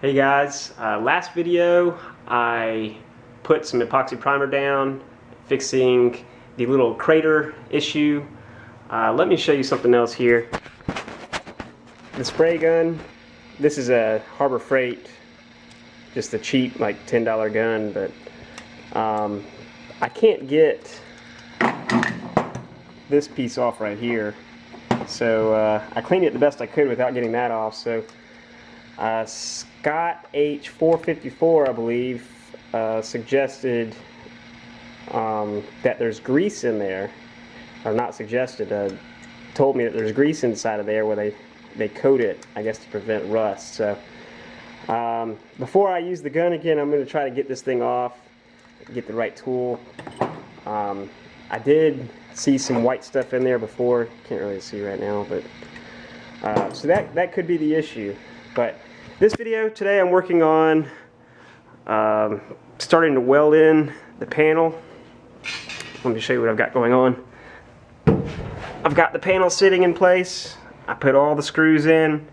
Hey guys, last video I put some epoxy primer down fixing the little crater issue. Let me show you something else here. The spray gun, this is a Harbor Freight, just a cheap like $10 gun, but I can't get this piece off right here, so I cleaned it the best I could without getting that off. So Scott H454, I believe, suggested that there's grease in there, or not suggested, told me that there's grease inside of there where they coat it, I guess, to prevent rust. So before I use the gun again, I'm going to try to get this thing off, get the right tool. I did see some white stuff in there before, can't really see right now, but so that could be the issue. But this video today, I'm working on starting to weld in the panel. Let me show you what I've got going on. I've got the panel sitting in place. I put all the screws in.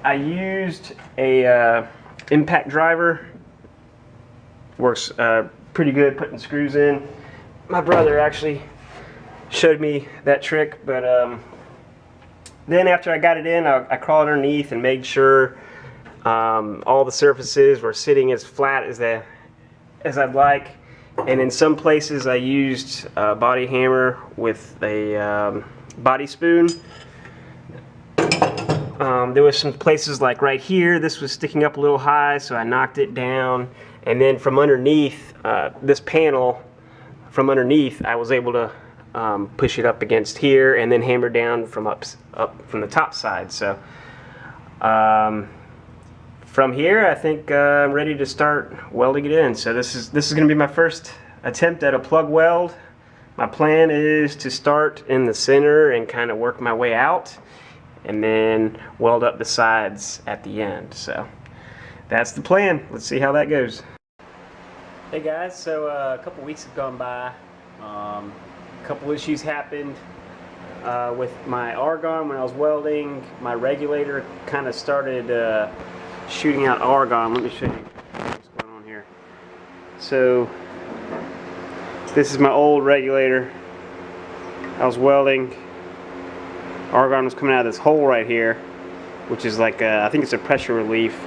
I used a impact driver. Works pretty good putting screws in. My brother actually showed me that trick, but then after I got it in, I crawled underneath and made sure all the surfaces were sitting as flat as I'd like. And in some places I used a body hammer with a body spoon. There was some places like right here, this was sticking up a little high, so I knocked it down. And then from underneath this panel, from underneath, I was able to push it up against here and then hammer down from up from the top side. So from here, I think I'm ready to start welding it in. So this is going to be my first attempt at a plug weld. My plan is to start in the center and kind of work my way out, and then weld up the sides at the end. So that's the plan. Let's see how that goes. Hey guys, so a couple weeks have gone by. A couple issues happened with my argon when I was welding. My regulator kind of started shooting out argon. Let me show you what's going on here. So this is my old regulator. I was welding. Argon was coming out of this hole right here, which is like I think it's a pressure relief.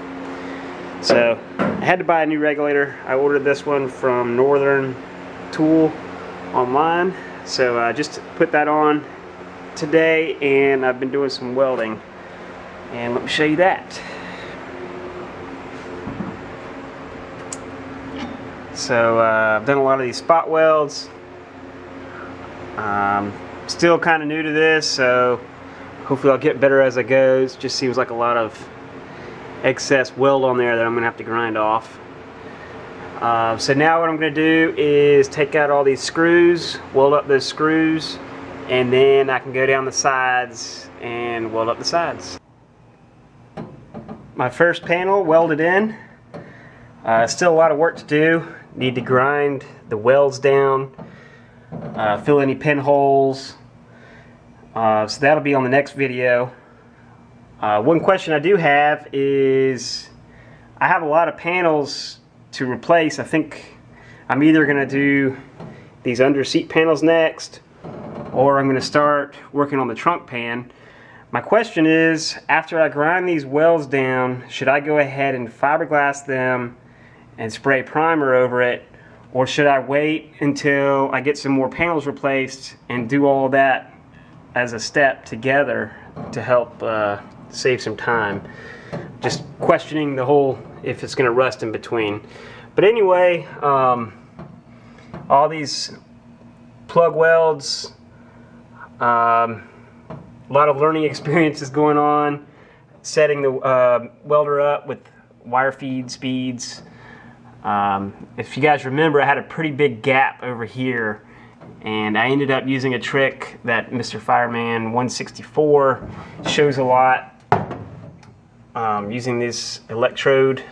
So I had to buy a new regulator. I ordered this one from Northern Tool online. So I just put that on today, and I've been doing some welding. And let me show you that. So I've done a lot of these spot welds. Still kind of new to this, so hopefully I'll get better as I go. It just seems like a lot of excess weld on there that I'm going to have to grind off. So now what I'm going to do is take out all these screws, weld up those screws, and then I can go down the sides and weld up the sides. My first panel welded in. Still a lot of work to do. Need to grind the welds down, fill any pinholes. So that'll be on the next video. One question I do have is, I have a lot of panels to replace. I think I'm either going to do these under seat panels next, or I'm going to start working on the trunk pan. My question is, after I grind these welds down, should I go ahead and fiberglass them and spray primer over it, or should I wait until I get some more panels replaced and do all that as a step together to help save some time? Just questioning the whole, if it's going to rust in between. But anyway, all these plug welds, a lot of learning experiences going on, setting the welder up with wire feed speeds. If you guys remember, I had a pretty big gap over here, and I ended up using a trick that Mr. Fireman 164 shows a lot, using this electrode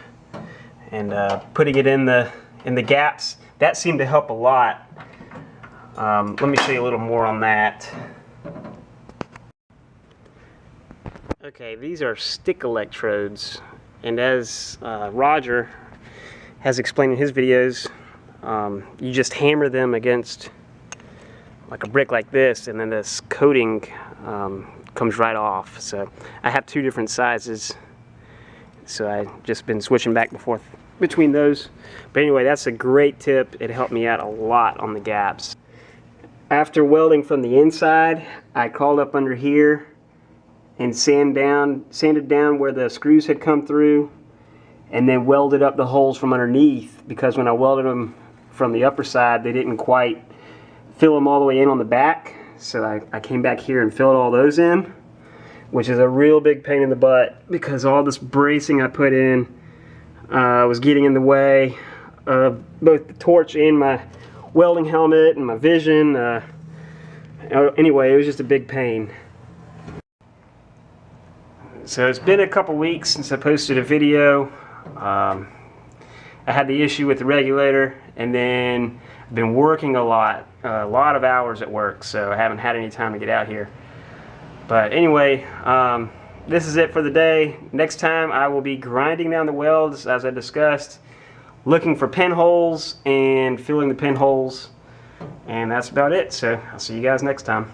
and putting it in the gaps. That seemed to help a lot. Let me show you a little more on that. Okay, these are stick electrodes, And as Roger has explained in his videos, you just hammer them against like a brick like this, and then this coating comes right off. So I have two different sizes, so I've just been switching back and forth between those. But anyway, that's a great tip. It helped me out a lot on the gaps. After welding from the inside, I crawled up under here and sanded down where the screws had come through, and then welded up the holes from underneath, because when I welded them from the upper side, they didn't quite fill them all the way in on the back. So I came back here and filled all those in, which is a real big pain in the butt, because all this bracing I put in was getting in the way of both the torch and my welding helmet and my vision. Anyway, it was just a big pain. So it's been a couple weeks since I posted a video. I had the issue with the regulator, and then I've been working a lot of hours at work, so I haven't had any time to get out here. But anyway, this is it for the day. Next time I will be grinding down the welds, as I discussed, looking for pinholes and filling the pinholes, and that's about it. So I'll see you guys next time.